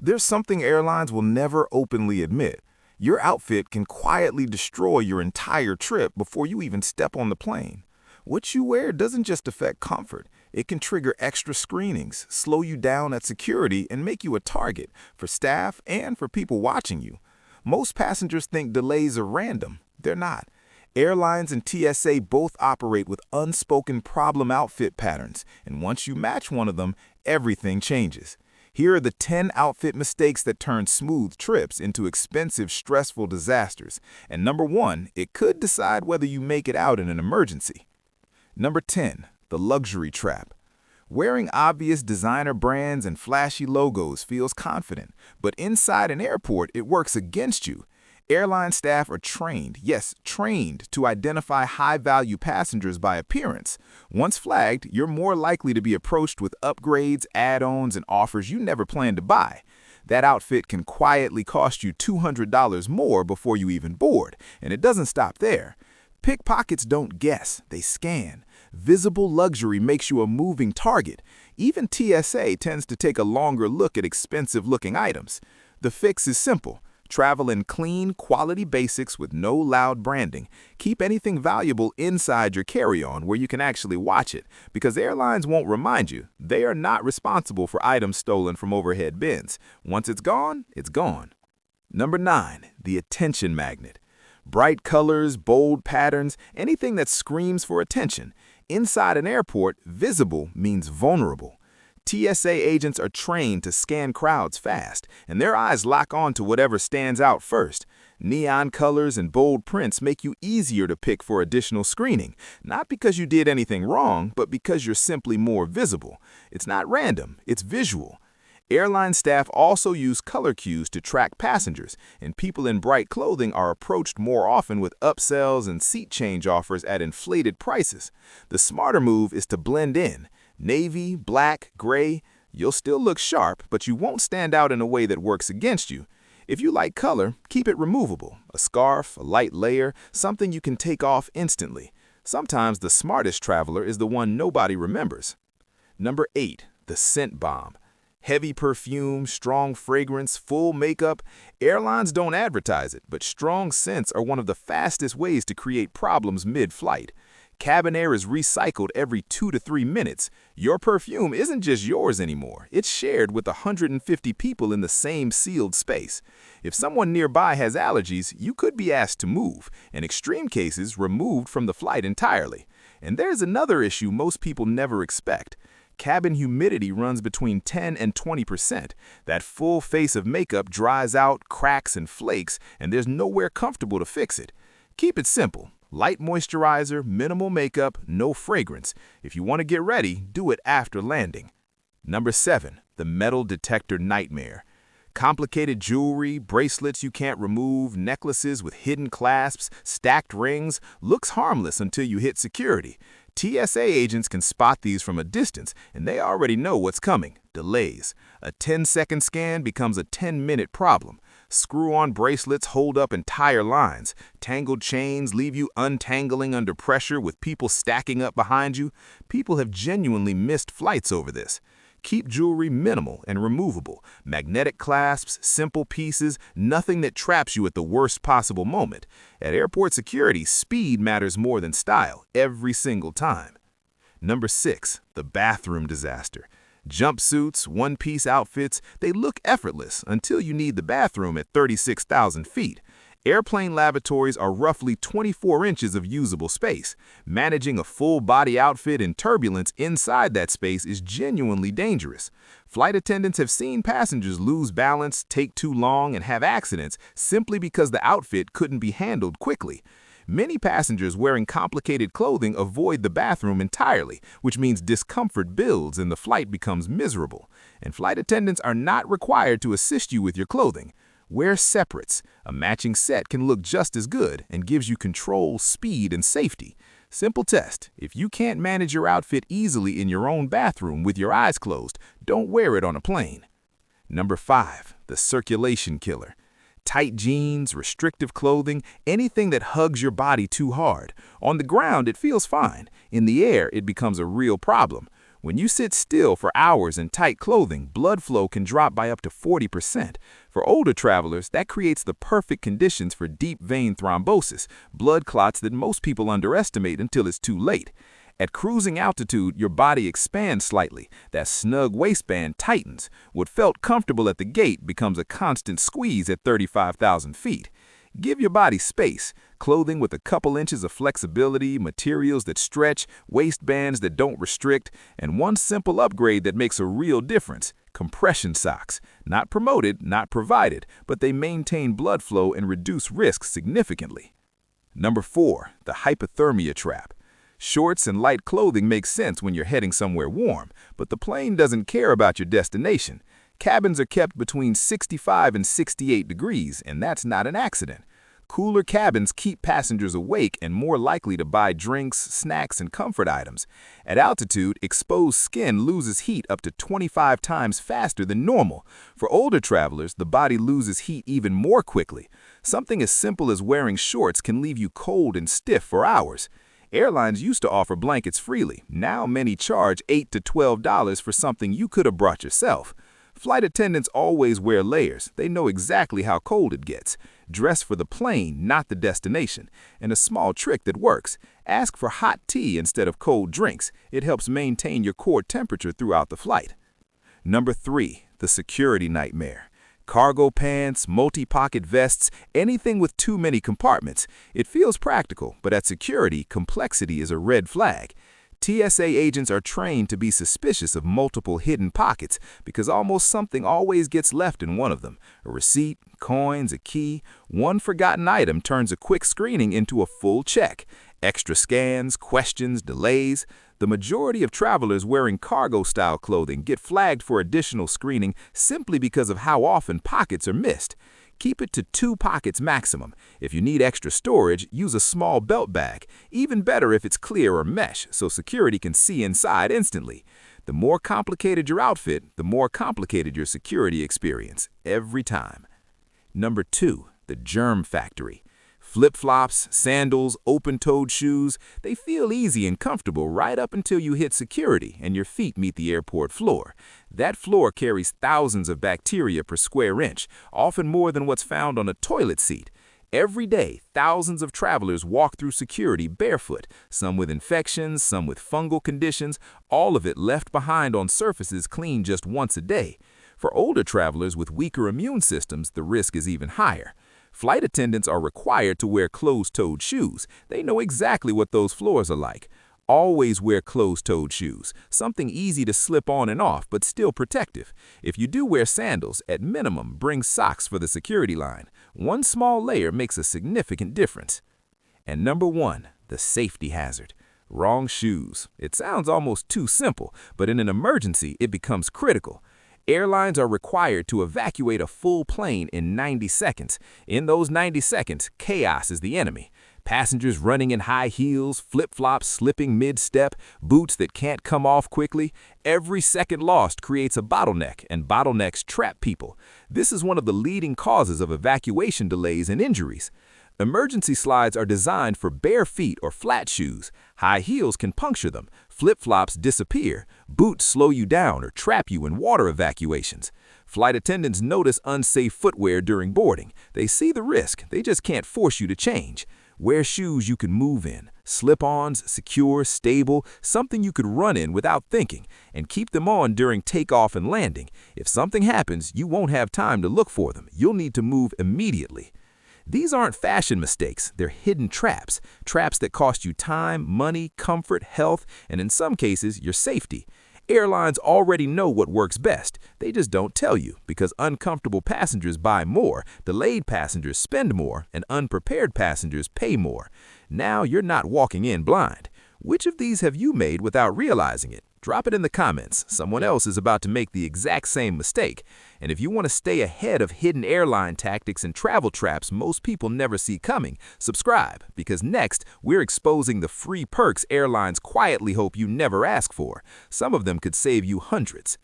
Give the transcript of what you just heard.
There's something airlines will never openly admit. Your outfit can quietly destroy your entire trip before you even step on the plane. What you wear doesn't just affect comfort. It can trigger extra screenings, slow you down at security, and make you a target for staff and for people watching you. Most passengers think delays are random. They're not. Airlines and TSA both operate with unspoken problem outfit patterns, and once you match one of them, everything changes. Here are the 10 outfit mistakes that turn smooth trips into expensive, stressful disasters. And number 1, it could decide whether you make it out in an emergency. Number 10, the luxury trap. Wearing obvious designer brands and flashy logos feels confident, but inside an airport, it works against you. Airline staff are trained, yes, trained, to identify high-value passengers by appearance. Once flagged, you're more likely to be approached with upgrades, add-ons, and offers you never planned to buy. That outfit can quietly cost you $200 more before you even board, and it doesn't stop there. Pickpockets don't guess, they scan. Visible luxury makes you a moving target. Even TSA tends to take a longer look at expensive-looking items. The fix is simple. Travel in clean, quality basics with no loud branding. Keep anything valuable inside your carry-on where you can actually watch it, because airlines won't remind you. They are not responsible for items stolen from overhead bins. Once it's gone, it's gone. Number 9, the attention magnet. Bright colors, bold patterns, anything that screams for attention. Inside an airport, visible means vulnerable. TSA agents are trained to scan crowds fast, and their eyes lock on to whatever stands out first. Neon colors and bold prints make you easier to pick for additional screening, not because you did anything wrong, but because you're simply more visible. It's not random, it's visual. Airline staff also use color cues to track passengers, and people in bright clothing are approached more often with upsells and seat change offers at inflated prices. The smarter move is to blend in. Navy, black, gray, you'll still look sharp, but you won't stand out in a way that works against you. If you like color, keep it removable. A scarf, a light layer, something you can take off instantly. Sometimes the smartest traveler is the one nobody remembers. Number 8, the scent bomb. Heavy perfume, strong fragrance, full makeup. Airlines don't advertise it, but strong scents are one of the fastest ways to create problems mid-flight. Cabin air is recycled every 2 to 3 minutes. Your perfume isn't just yours anymore. It's shared with 150 people in the same sealed space. If someone nearby has allergies, you could be asked to move, in extreme cases, removed from the flight entirely. And there's another issue most people never expect. Cabin humidity runs between 10 and 20%. That full face of makeup dries out, cracks, and flakes, and there's nowhere comfortable to fix it. Keep it simple. Light moisturizer, minimal makeup, no fragrance. If you want to get ready, do it after landing. Number 7, the metal detector nightmare. Complicated jewelry, bracelets you can't remove, necklaces with hidden clasps, stacked rings, looks harmless until you hit security. TSA agents can spot these from a distance, and they already know what's coming. Delays. A 10-second scan becomes a 10-minute problem. Screw-on bracelets hold up entire lines. Tangled chains leave you untangling under pressure with people stacking up behind you. People have genuinely missed flights over this. Keep jewelry minimal and removable. Magnetic clasps, simple pieces, nothing that traps you at the worst possible moment. At airport security, speed matters more than style, every single time. Number 6, the bathroom disaster. Jumpsuits, one-piece outfits, they look effortless until you need the bathroom at 36,000 feet. Airplane lavatories are roughly 24 inches of usable space. Managing a full-body outfit in turbulence inside that space is genuinely dangerous. Flight attendants have seen passengers lose balance, take too long, and have accidents simply because the outfit couldn't be handled quickly. Many passengers wearing complicated clothing avoid the bathroom entirely, which means discomfort builds and the flight becomes miserable. And flight attendants are not required to assist you with your clothing. Wear separates. A matching set can look just as good and gives you control, speed, and safety. Simple test. If you can't manage your outfit easily in your own bathroom with your eyes closed, don't wear it on a plane. Number 5, the circulation killer. Tight jeans, restrictive clothing, anything that hugs your body too hard. On the ground, it feels fine. In the air, it becomes a real problem. When you sit still for hours in tight clothing, blood flow can drop by up to 40%. For older travelers, that creates the perfect conditions for deep vein thrombosis, blood clots that most people underestimate until it's too late. At cruising altitude, your body expands slightly. That snug waistband tightens. What felt comfortable at the gate becomes a constant squeeze at 35,000 feet. Give your body space. Clothing with a couple inches of flexibility, materials that stretch, waistbands that don't restrict, and one simple upgrade that makes a real difference: compression socks. Not promoted, not provided, but they maintain blood flow and reduce risk significantly. Number 4, the hypothermia trap. Shorts and light clothing make sense when you're heading somewhere warm, but the plane doesn't care about your destination. Cabins are kept between 65 and 68 degrees, and that's not an accident. Cooler cabins keep passengers awake and more likely to buy drinks, snacks, and comfort items. At altitude, exposed skin loses heat up to 25 times faster than normal. For older travelers, the body loses heat even more quickly. Something as simple as wearing shorts can leave you cold and stiff for hours. Airlines used to offer blankets freely. Now many charge $8 to $12 for something you could have brought yourself. Flight attendants always wear layers. They know exactly how cold it gets. Dress for the plane, not the destination. And a small trick that works: ask for hot tea instead of cold drinks. It helps maintain your core temperature throughout the flight. Number 3, the security nightmare. Cargo pants, multi-pocket vests, anything with too many compartments. It feels practical, but at security, complexity is a red flag. TSA agents are trained to be suspicious of multiple hidden pockets because almost something always gets left in one of them. A receipt, coins, a key. One forgotten item turns a quick screening into a full check. Extra scans, questions, delays. The majority of travelers wearing cargo-style clothing get flagged for additional screening simply because of how often pockets are missed. Keep it to 2 pockets maximum. If you need extra storage, use a small belt bag. Even better if it's clear or mesh, so security can see inside instantly. The more complicated your outfit, the more complicated your security experience, every time. Number 2, the Germ Factory. Flip-flops, sandals, open-toed shoes, they feel easy and comfortable right up until you hit security and your feet meet the airport floor. That floor carries thousands of bacteria per square inch, often more than what's found on a toilet seat. Every day, thousands of travelers walk through security barefoot, some with infections, some with fungal conditions, all of it left behind on surfaces cleaned just once a day. For older travelers with weaker immune systems, the risk is even higher. Flight attendants are required to wear closed-toed shoes. They know exactly what those floors are like. Always wear closed-toed shoes, something easy to slip on and off, but still protective. If you do wear sandals, at minimum, bring socks for the security line. One small layer makes a significant difference. And number 1, the safety hazard. Wrong shoes. It sounds almost too simple, but in an emergency, it becomes critical. Airlines are required to evacuate a full plane in 90 seconds. In those 90 seconds, chaos is the enemy. Passengers running in high heels, flip-flops slipping mid-step, boots that can't come off quickly. Every second lost creates a bottleneck, and bottlenecks trap people. This is one of the leading causes of evacuation delays and injuries. Emergency slides are designed for bare feet or flat shoes. High heels can puncture them. Flip-flops disappear. Boots slow you down or trap you in water evacuations. Flight attendants notice unsafe footwear during boarding. They see the risk. They just can't force you to change. Wear shoes you can move in. Slip-ons, secure, stable, something you could run in without thinking. And keep them on during takeoff and landing. If something happens, you won't have time to look for them. You'll need to move immediately. These aren't fashion mistakes, they're hidden traps. Traps that cost you time, money, comfort, health, and in some cases, your safety. Airlines already know what works best. They just don't tell you because uncomfortable passengers buy more, delayed passengers spend more, and unprepared passengers pay more. Now you're not walking in blind. Which of these have you made without realizing it? Drop it in the comments. Someone else is about to make the exact same mistake. And if you want to stay ahead of hidden airline tactics and travel traps most people never see coming, subscribe, because next we're exposing the free perks airlines quietly hope you never ask for. Some of them could save you hundreds.